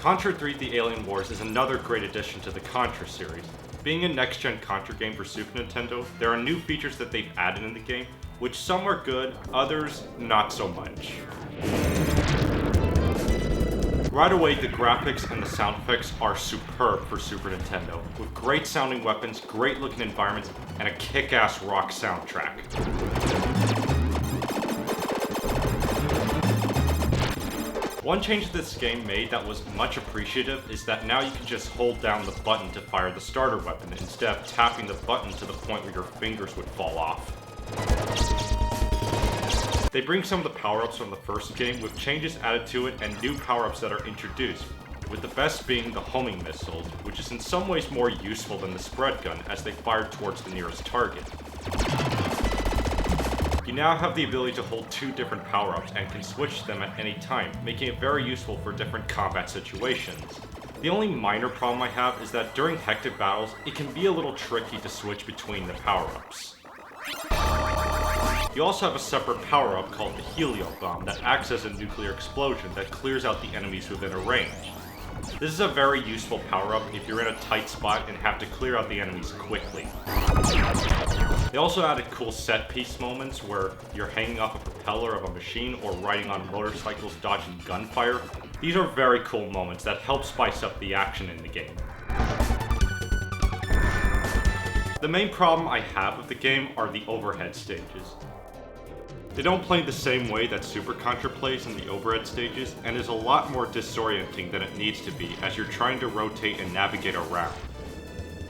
Contra 3: The Alien Wars is another great addition to the Contra series. Being a next-gen Contra game for Super Nintendo, there are new features that they've added in the game, which some are good, others not so much. Right away, the graphics and the sound effects are superb for Super Nintendo, with great sounding weapons, great looking environments, and a kick-ass rock soundtrack. One change this game made that was much appreciative is that now you can just hold down the button to fire the starter weapon instead of tapping the button to the point where your fingers would fall off. They bring some of the power-ups from the first game with changes added to it and new power-ups that are introduced, with the best being the homing missiles, which is in some ways more useful than the spread gun as they fire towards the nearest target. You now have the ability to hold two different power-ups and can switch them at any time, making it very useful for different combat situations. The only minor problem I have is that during hectic battles, it can be a little tricky to switch between the power-ups. You also have a separate power-up called the Helio Bomb that acts as a nuclear explosion that clears out the enemies within a range. This is a very useful power-up if you're in a tight spot and have to clear out the enemies quickly. They also added cool set-piece moments where you're hanging off a propeller of a machine or riding on motorcycles dodging gunfire. These are very cool moments that help spice up the action in the game. The main problem I have with the game are the overhead stages. They don't play the same way that Super Contra plays in the overhead stages, and is a lot more disorienting than it needs to be as you're trying to rotate and navigate around.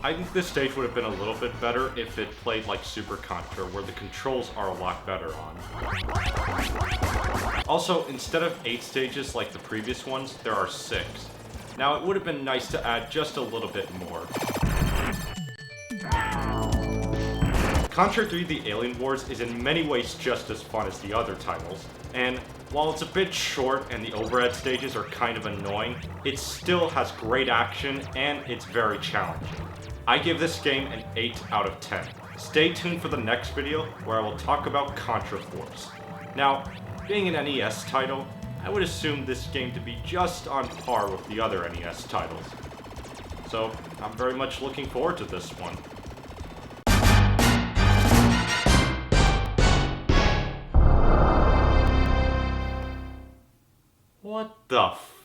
I think this stage would have been a little bit better if it played like Super Contra, where the controls are a lot better on. Also, instead of 8 stages like the previous ones, there are 6. Now, it would have been nice to add just a little bit more. Contra 3: The Alien Wars is in many ways just as fun as the other titles, and while it's a bit short and the overhead stages are kind of annoying, it still has great action and it's very challenging. I give this game an 8 out of 10. Stay tuned for the next video where I will talk about Contra Force. Now, being an NES title, I would assume this game to be just on par with the other NES titles. So, I'm very much looking forward to this one. What the f-